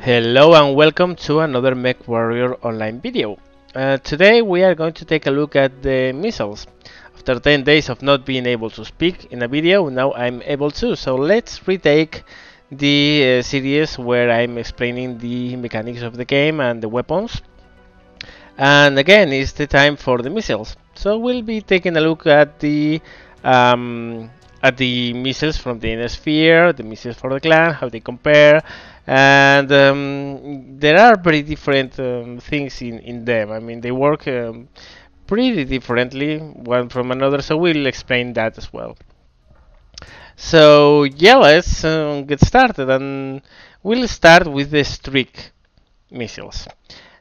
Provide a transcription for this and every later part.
Hello and welcome to another MechWarrior Online video. Today we are going to take a look at the missiles. After 10 days of not being able to speak in a video, now I'm able to. So let's retake the series where I'm explaining the mechanics of the game and the weapons. And again, it's the time for the missiles. So we'll be taking a look at the missiles from the inner sphere, the missiles for the clan, how they compare, and there are very different things in them. I mean, they work pretty differently one from another, so we'll explain that as well. So yeah, let's get started, and we'll start with the streak missiles.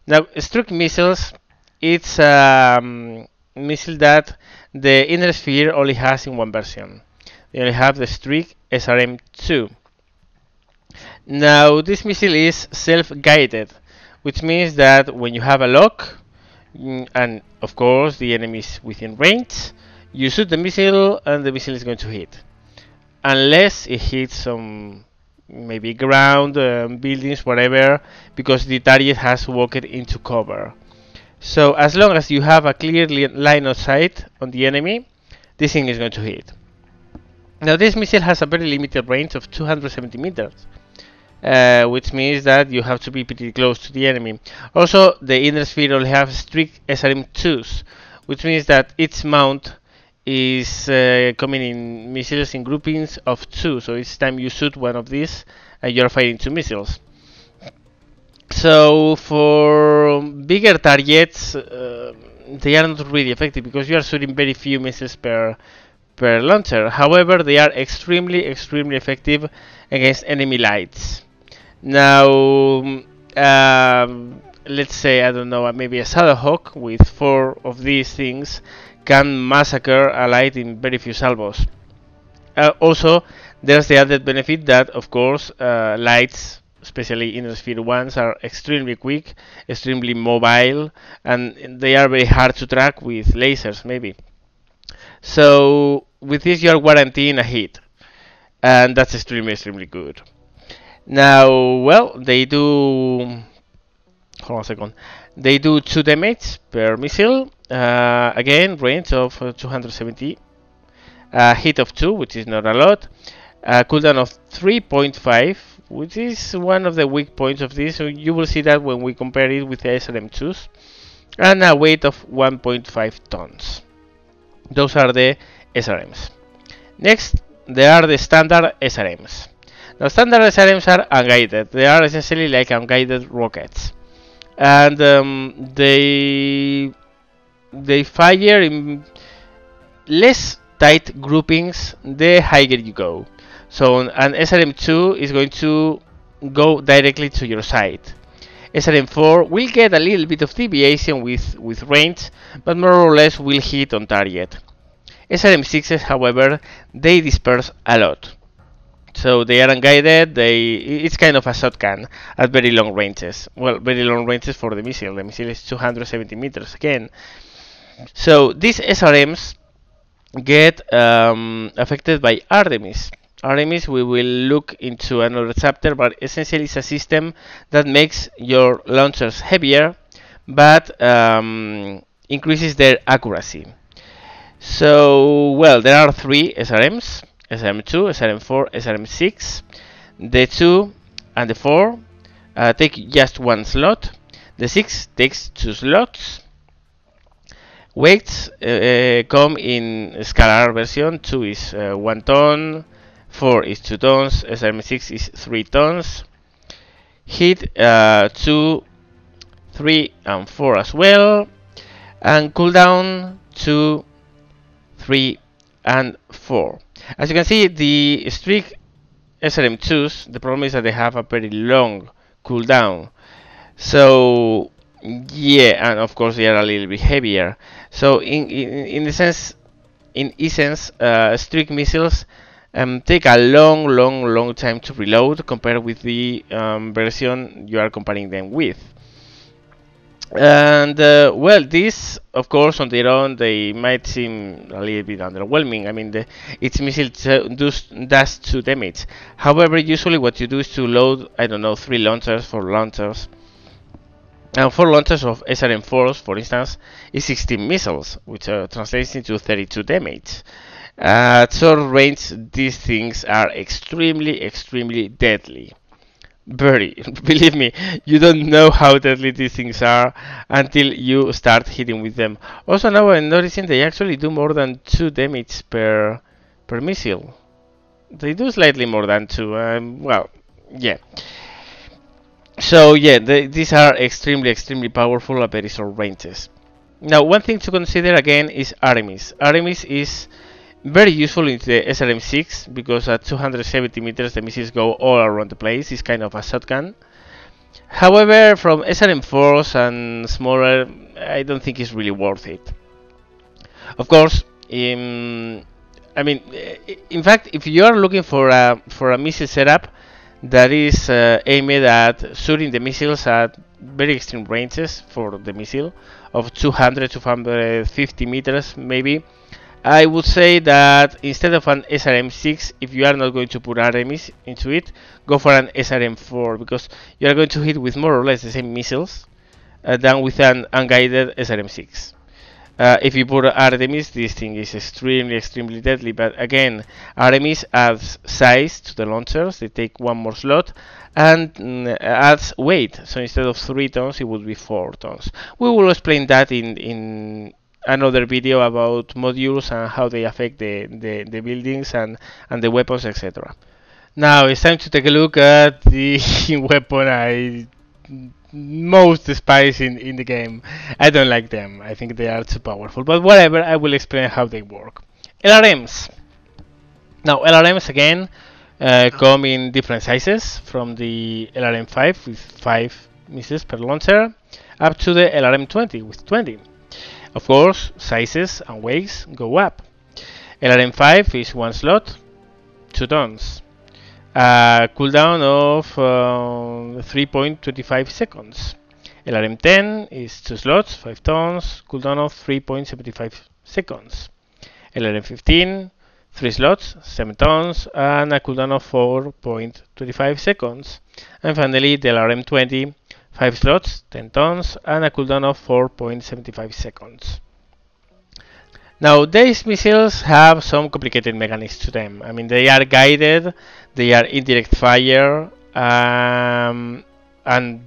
Now, streak missiles, it's a missile that the inner sphere only has in one version. They only have the streak SRM2. Now, this missile is self-guided, which means that when you have a lock, and of course the enemy is within range, you shoot the missile and the missile is going to hit. Unless it hits some maybe ground, buildings, whatever, because the target has walked into cover. So as long as you have a clear line of sight on the enemy, this thing is going to hit. Now this missile has a very limited range of 270 meters, which means that you have to be pretty close to the enemy. Also, the inner sphere only has strict SRM2s, which means that its mount is coming in missiles in groupings of 2, so each time you shoot one of these, you're firing 2 missiles. So for bigger targets, they are not really effective because you are shooting very few missiles per launcher. However, they are extremely effective against enemy lights. Now, let's say, I don't know, maybe a Shadowhawk with 4 of these things can massacre a light in very few salvos. Also, there's the added benefit that, of course, lights, especially inner sphere ones, are extremely quick, extremely mobile, and they are very hard to track with lasers, maybe. So, with this, you are guaranteeing a hit, and that's extremely good. Now, well, they do. Hold on a second. They do 2 damage per missile. Again, range of 270. Hit of 2, which is not a lot. Cooldown of 3.5, which is one of the weak points of this. So you will see that when we compare it with the SRM2s. And a weight of 1.5 tons. Those are the SRMs. Next, there are the standard SRMs. Now, standard SRMs are unguided. They are essentially like unguided rockets. And they fire in less tight groupings the higher you go. So an SRM2 is going to go directly to your sight. SRM4 will get a little bit of deviation with range, but more or less will hit on target. SRM6s, however, they disperse a lot. So they are unguided, it's kind of a shotgun at very long ranges. Well, very long ranges for the missile. The missile is 270 meters again. So these SRMs get affected by Artemis. Artemis we will look into another chapter, but essentially it's a system that makes your launchers heavier, but increases their accuracy. So, well, there are 3 SRMs. SRM2, SRM4, SRM6. The 2 and the 4 take just 1 slot. The 6 takes 2 slots. Weights come in scalar version. 2 is 1 ton, 4 is 2 tons, SRM6 is 3 tons. Hit 2, 3 and 4 as well. And cooldown 2, 3 and 4. As you can see, the streak SRM2s, the problem is that they have a very long cooldown. So yeah, and of course they are a little bit heavier. So in essence, streak missiles take a long time to reload compared with the version you are comparing them with. And well, these, of course, on their own, they might seem a little bit underwhelming. I mean, its missile does 2 damage. However, usually what you do is to load, I don't know, 3 launchers, 4 launchers. And 4 launchers of SRM-4s, for instance, is 16 missiles, which translates into 32 damage. At short range, these things are extremely, extremely deadly. Very. Believe me, you don't know how deadly these things are until you start hitting with them. Also, now I'm noticing they actually do more than 2 damage per missile. They do slightly more than 2. Well, yeah. So yeah, these are extremely, extremely powerful at very short ranges. Now, one thing to consider again is RMS. RMS is very useful in the SRM-6 because at 270 meters the missiles go all around the place. It's kind of a shotgun. However, from SRM-4s and smaller, I don't think it's really worth it. Of course, I mean, in fact, if you are looking for a missile setup that is aimed at shooting the missiles at very extreme ranges for the missile of 200 to 250 meters, maybe, I would say that instead of an SRM-6, if you are not going to put RMs into it, go for an SRM-4 because you are going to hit with more or less the same missiles than with an unguided SRM-6. If you put Artemis, this thing is extremely, extremely deadly. But again, Artemis adds size to the launchers. They take 1 more slot and adds weight. So instead of 3 tons, it would be 4 tons. We will explain that in another video about modules and how they affect the buildings and the weapons, etc. Now it's time to take a look at the weapon I most despise in the game. I don't like them. I think they are too powerful. But whatever, I will explain how they work. LRMs. Now LRMs again come in different sizes, from the LRM-5 with 5 missiles per launcher up to the LRM-20 with 20. Of course, sizes and weights go up. LRM-5 is 1 slot, 2 tons. Cooldown of 3.25 seconds. LRM-10 is 2 slots, 5 tons, cooldown of 3.75 seconds. LRM-15, 3 slots, 7 tons, and a cooldown of 4.25 seconds. And finally, the LRM-20, 5 slots, 10 tons, and a cooldown of 4.75 seconds. Now, these missiles have some complicated mechanics to them. I mean, they are guided, they are indirect fire, and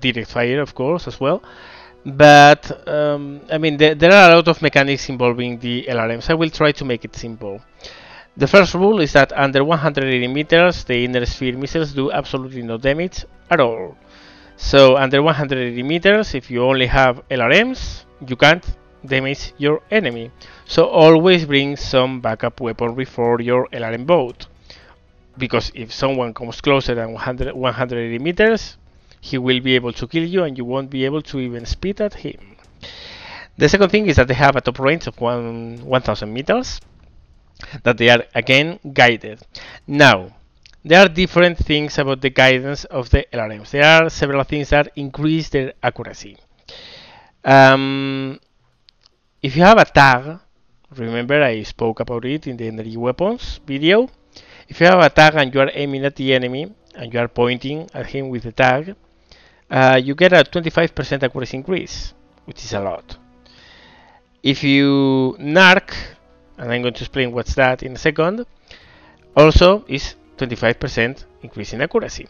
direct fire, of course, as well. But, I mean, there are a lot of mechanics involving the LRMs. I will try to make it simple. The first rule is that under 180 meters, the inner sphere missiles do absolutely no damage at all. So, under 180 meters, if you only have LRMs, you can't damage your enemy. So always bring some backup weaponry for your LRM boat, because if someone comes closer than 180 meters, he will be able to kill you and you won't be able to even spit at him. The second thing is that they have a top range of 1000 meters, that they are again guided. Now, there are different things about the guidance of the LRMs. There are several things that increase their accuracy. If you have a tag, remember I spoke about it in the energy weapons video. If you have a tag and you are aiming at the enemy and you are pointing at him with the tag, you get a 25% accuracy increase, which is a lot. If you NARC, and I'm going to explain what's that in a second, also is 25% increase in accuracy.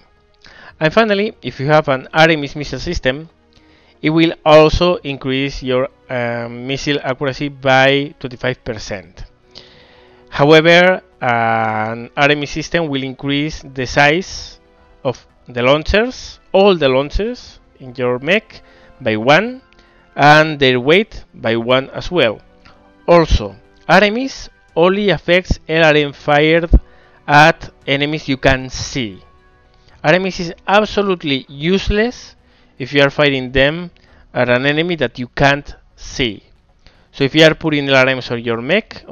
And finally, if you have an RMS missile system, it will also increase your missile accuracy by 25%. However, an RMS system will increase the size of the launchers, all the launchers in your mech, by 1, and their weight by 1 as well. Also, RMS only affects LRM fired at enemies you can see. RMS is absolutely useless if you are fighting them at an enemy that you can't see. So if you are putting LRMs on your mech,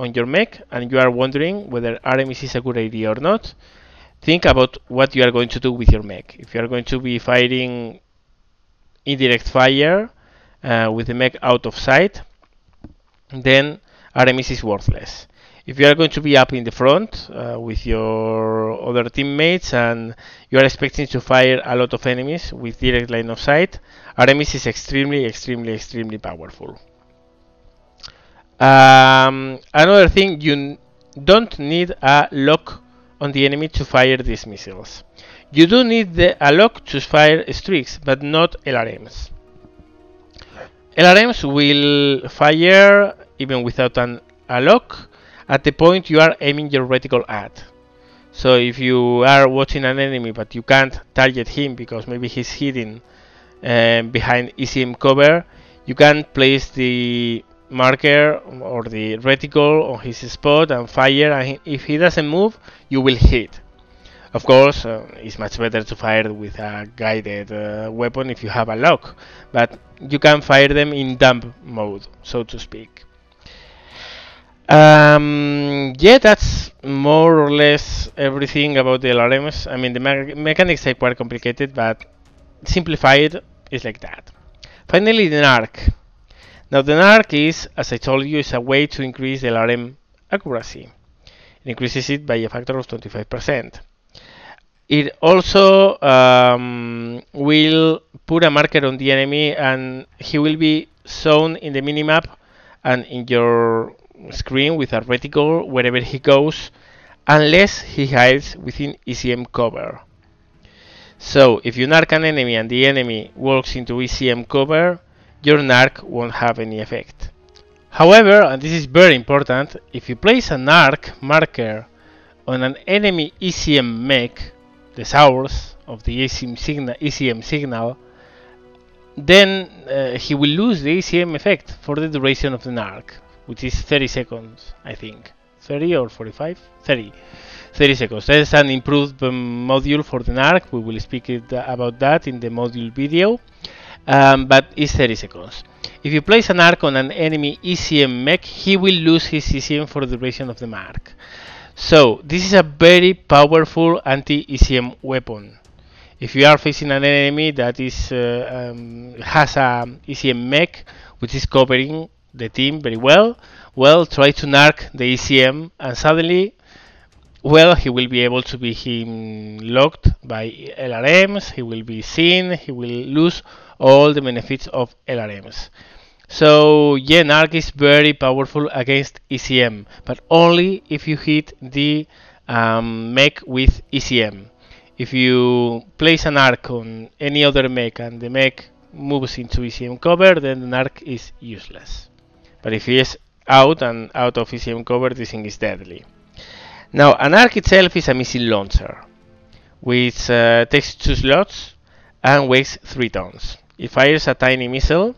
and you are wondering whether RMS is a good idea or not, think about what you are going to do with your mech. If you are going to be fighting indirect fire with the mech out of sight, then RMS is worthless. If you are going to be up in the front with your other teammates and you are expecting to fire a lot of enemies with direct line of sight, RMS is extremely powerful. Another thing, you don't need a lock on the enemy to fire these missiles. You do need a lock to fire streaks, but not LRMs. LRMs will fire even without a lock at the point you are aiming your reticle at. So if you are watching an enemy but you can't target him because maybe he's hidden behind ECM cover, you can place the marker or the reticle on his spot and fire, and if he doesn't move, you will hit. Of course, it's much better to fire with a guided weapon if you have a lock, but you can fire them in dump mode, so to speak. Yeah, that's more or less everything about the LRMs. I mean, the mechanics are quite complicated, but simplified is like that. Finally, the NARC. Now, the NARC is, as I told you, is a way to increase the LRM accuracy. It increases it by a factor of 25%. It also will put a marker on the enemy, and he will be shown in the minimap and in your screen with a reticle wherever he goes, unless he hides within ECM cover. So if you narc an enemy and the enemy walks into ECM cover, your narc won't have any effect. However, and this is very important, if you place a narc marker on an enemy ECM mech, the source of the ECM signal, then he will lose the ECM effect for the duration of the narc, which is 30 seconds, I think. 30 or 45? 30 seconds. There's an improved module for the NARC. We will speak about that in the module video, but it's 30 seconds. If you place an ARC on an enemy ECM mech, he will lose his ECM for the duration of the mark. So this is a very powerful anti-ECM weapon. If you are facing an enemy that is has a ECM mech which is covering the team very well, try to narc the ECM and suddenly, he will be able to be locked by LRMs, he will be seen, he will lose all the benefits of LRMs. So yeah, NARC is very powerful against ECM, but only if you hit the mech with ECM. If you place an ARC on any other mech and the mech moves into ECM cover, then the NARC is useless. But if he is out of ECM cover, this thing is deadly. Now, an ARC itself is a missile launcher, which takes 2 slots and weighs 3 tons. It fires a tiny missile,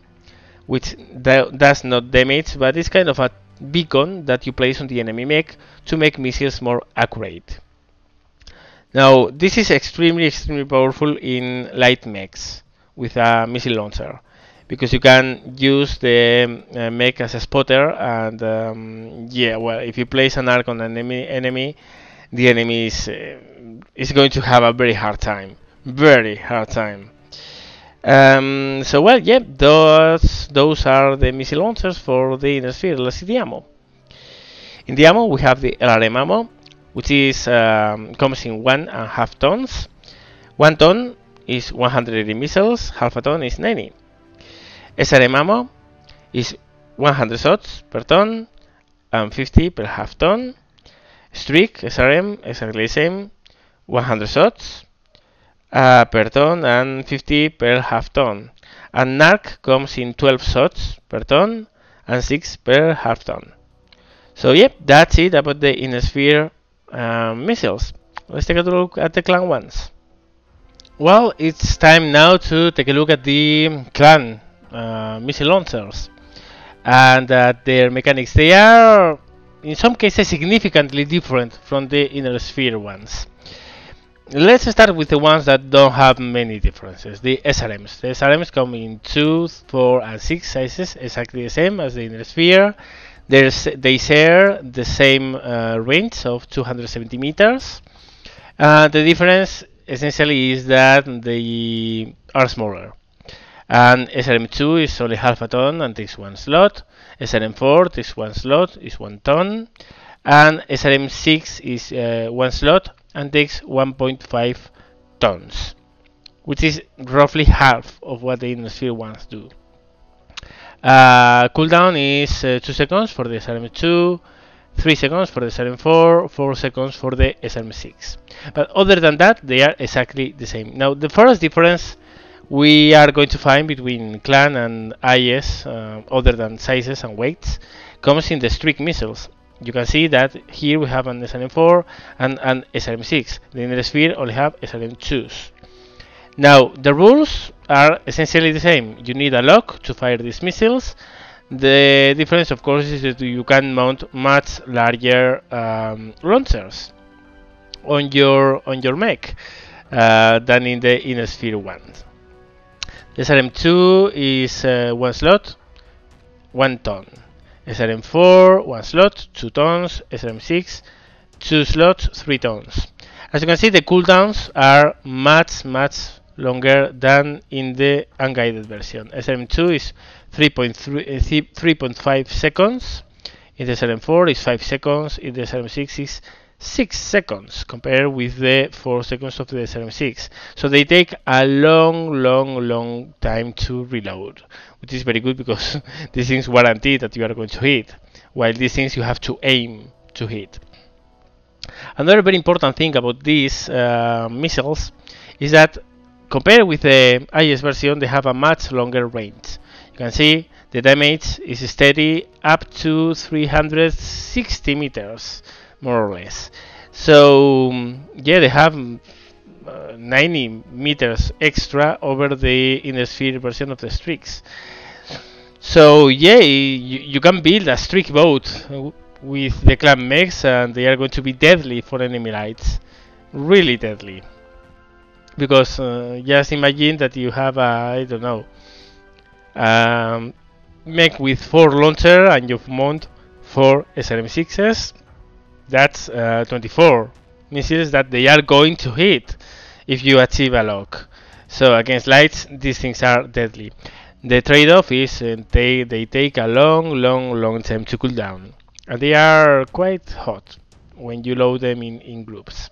which does not damage, but it's kind of a beacon that you place on the enemy mech to make missiles more accurate. Now, this is extremely powerful in light mechs with a missile launcher, because you can use the mech as a spotter, and if you place an ARC on an enemy, the enemy is going to have a very hard time. Those are the missile launchers for the inner sphere. Let's see the ammo. In the ammo, we have the LRM ammo, which is comes in 1.5 tons. 1 ton is 180 missiles, half a ton is 90. SRM ammo is 100 shots per ton and 50 per half ton. Streak SRM, exactly the same, 100 shots per ton and 50 per half ton. And NARC comes in 12 shots per ton and 6 per half ton. So yep, that's it about the inner sphere missiles. Let's take a look at the clan ones. Well, it's time now to take a look at the clan missile launchers and their mechanics. They are in some cases significantly different from the inner sphere ones. Let's start with the ones that don't have many differences, the SRMs. The SRMs come in 2, 4 and 6 sizes, exactly the same as the inner sphere. They share the same range of 270 meters. The difference essentially is that they are smaller. And SRM2 is only half a ton and takes 1 slot. SRM4 takes 1 slot, is 1 ton. And SRM6 is 1 slot and takes 1.5 tons, which is roughly half of what the Innosphere ones do. Cooldown is 2 seconds for the SRM2, 3 seconds for the SRM4, 4 seconds for the SRM6. But other than that, they are exactly the same. Now, the first difference we are going to find between clan and IS, other than sizes and weights, comes in the streak missiles. You can see that here we have an SRM4 and an SRM6. The Innosphere only have SRM2s. Now, the rules are essentially the same. You need a lock to fire these missiles. The difference, of course, is that you can mount much larger launchers on your mech than in the Innosphere one. The SRM2 is 1 slot, 1 ton. SRM4, 1 slot, 2 tons. SRM6, 2 slots, 3 tons. As you can see, the cooldowns are much longer than in the unguided version. SRM2 is 3.5 seconds. In the SRM4 is 5 seconds. In the SRM6 is 6 seconds compared with the 4 seconds of the SRM6. So they take a long time to reload, which is very good because these things guarantee that you are going to hit, while these things you have to aim to hit. Another very important thing about these missiles is that compared with the IS version, they have a much longer range. You can see the damage is steady up to 360 meters, more or less. So yeah, they have 90 meters extra over the Innosphere version of the streaks. So yeah, you can build a streak boat with the clan mechs, and they are going to be deadly for enemy lights, really deadly. Because just imagine that you have I don't know, mech with 4 launcher and you mount 4 SRM6s. That's 24 missiles that they are going to hit if you achieve a lock. So against lights, these things are deadly. The trade-off is they take a long time to cool down, and they are quite hot when you load them in groups.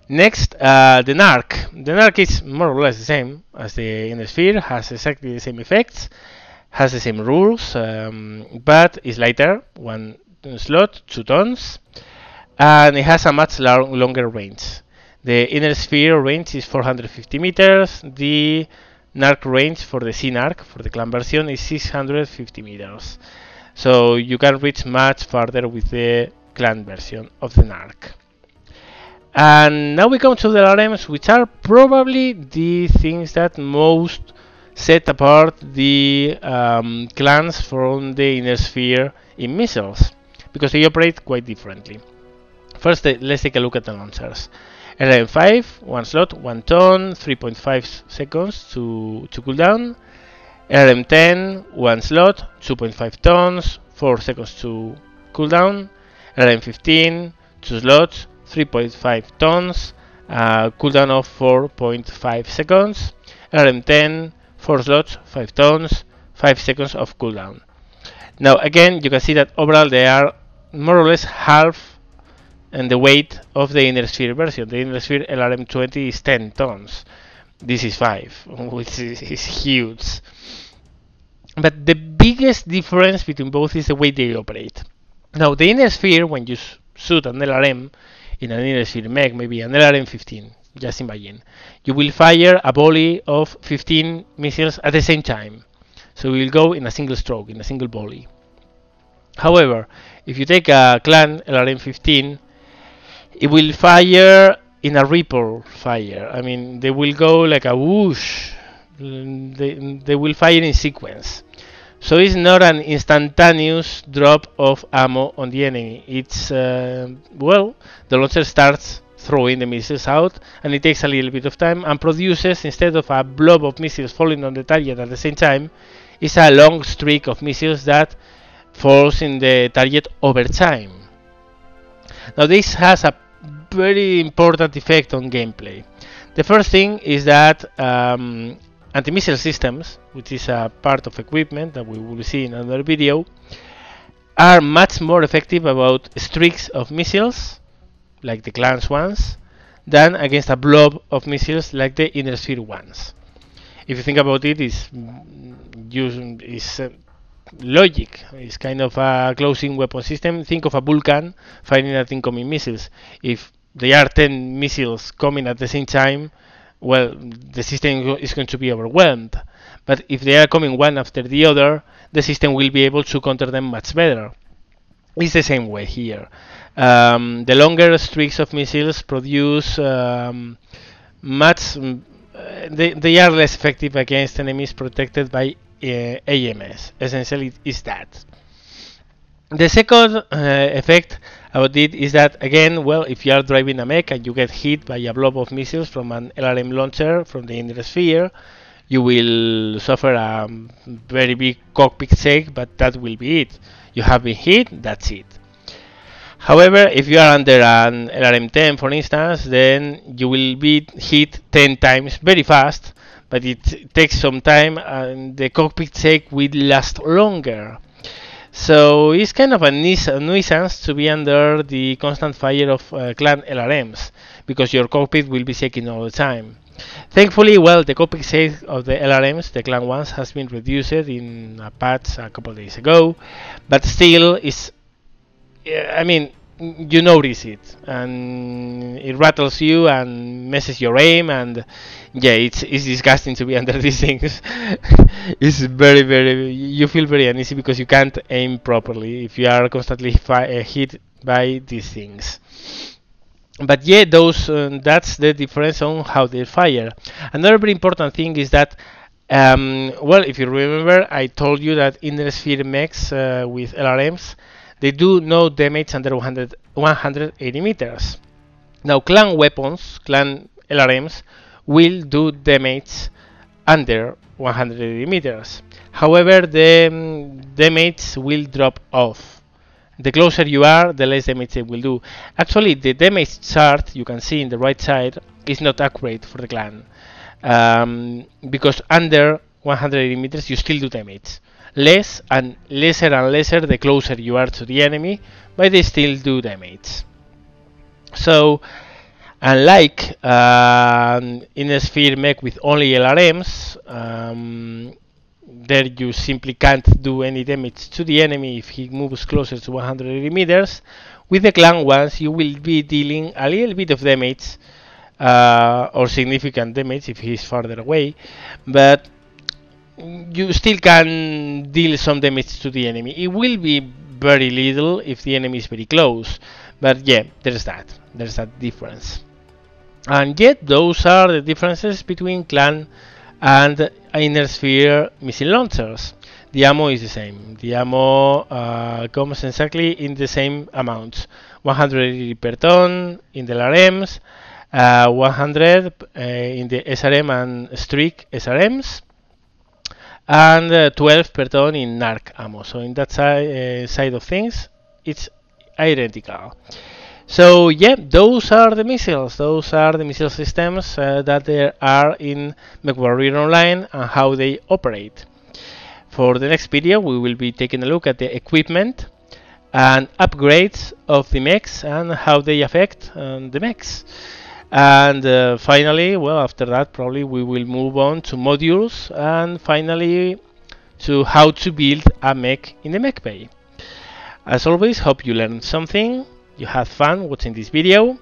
Next, the NARC. The NARC is more or less the same as the Innosphere, has exactly the same effects, has the same rules, but is lighter, 1 slot, 2 tons, and it has a much longer range. The Innosphere range is 450 meters, the NARC range for the C-NARC, for the clan version, is 650 meters. So you can reach much farther with the clan version of the NARC. And now we come to the LRMs, which are probably the things that most set apart the clans from the Innosphere in missiles, because they operate quite differently. First, let's take a look at the launchers. LRM5, 1 slot, 1 ton, 3.5 seconds to cool down. LRM10, 1 slot, 2.5 tons, 4 seconds to cool down. LRM15, 2 slots, 3.5 tons, cooldown of 4.5 seconds. LRM10, 4 slots, 5 tons, 5 seconds of cooldown. Now again, you can see that overall they are more or less half in the weight of the Innosphere version. The Innosphere LRM20 is 10 tons. This is 5, which is huge. But the biggest difference between both is the way they operate. Now the Innosphere, when you shoot an LRM in an Innosphere mech, maybe an LRM15, just imagine, you will fire a volley of 15 missiles at the same time. So we will go in a single stroke, in a single volley. However, if you take a clan LRM15, it will fire in a ripple fire. I mean, they will go like a whoosh. They will fire in sequence. So it's not an instantaneous drop of ammo on the enemy. It's, well, the launcher starts throwing the missiles out, and it takes a little bit of time and produces, instead of a blob of missiles falling on the target at the same time, it's a long streak of missiles that falls in the target over time. Now this has a very important effect on gameplay. The first thing is that anti-missile systems, which is a part of equipment that we will see in another video, are much more effective about streaks of missiles, like the Clan's ones, than against a blob of missiles like the Inner Sphere ones. If you think about it, it's logic. It's kind of a closing weapon system. Think of a Vulcan firing at incoming missiles. If there are 10 missiles coming at the same time, well, the system is going to be overwhelmed. But if they are coming one after the other, the system will be able to counter them much better. It's the same way here. The longer streaks of missiles produce much. They are less effective against enemies protected by AMS. Essentially, is that. The second effect about it is that, again, well, if you are driving a mech and you get hit by a blob of missiles from an LRM launcher from the inner sphere, you will suffer a very big cockpit shake, but that will be it. You have been hit, that's it. However, if you are under an LRM-10, for instance, then you will be hit 10 times very fast, but it takes some time and the cockpit shake will last longer. So it's kind of a nuisance to be under the constant fire of Clan LRMs, because your cockpit will be shaking all the time. Thankfully, well, the cockpit shake of the LRMs, the Clan ones, has been reduced in a patch a couple of days ago, but still, I mean, you notice it, and it rattles you and messes your aim, and yeah, it's disgusting to be under these things. It's very, you feel very uneasy because you can't aim properly if you are constantly hit by these things. But yeah, that's the difference on how they fire. Another very important thing is that, well, if you remember, I told you that inner sphere mechs with LRMs, they do no damage under 180 meters. Now, Clan weapons, Clan LRMs, will do damage under 180 meters. However, the damage will drop off. The closer you are, the less damage it will do. Actually, the damage chart you can see in the right side is not accurate for the Clan, because under 180 meters you still do damage. Less and lesser the closer you are to the enemy, but they still do damage. So, unlike inner sphere mech with only LRMs, there you simply can't do any damage to the enemy if he moves closer to 180 meters. With the Clan ones, you will be dealing a little bit of damage, or significant damage if he's farther away, but you still can deal some damage to the enemy. It will be very little if the enemy is very close, but yeah, there's that difference. And yet, those are the differences between Clan and inner sphere missile launchers. The ammo is the same. The ammo comes exactly in the same amounts: 180 per ton in the LRMs, 100 in the SRM and streak SRMs, and 12 per ton in NARC ammo. So in that side of things, it's identical. So yeah, those are the missiles. Those are the missile systems that there are in MechWarrior Online and how they operate. For the next video, we will be taking a look at the equipment and upgrades of the mechs and how they affect the mechs. And finally, well, after that, probably we will move on to modules and finally to how to build a mech in the mech bay. As always, hope you learned something. You had fun watching this video.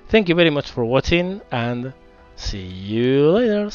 Thank you very much for watching and see you later.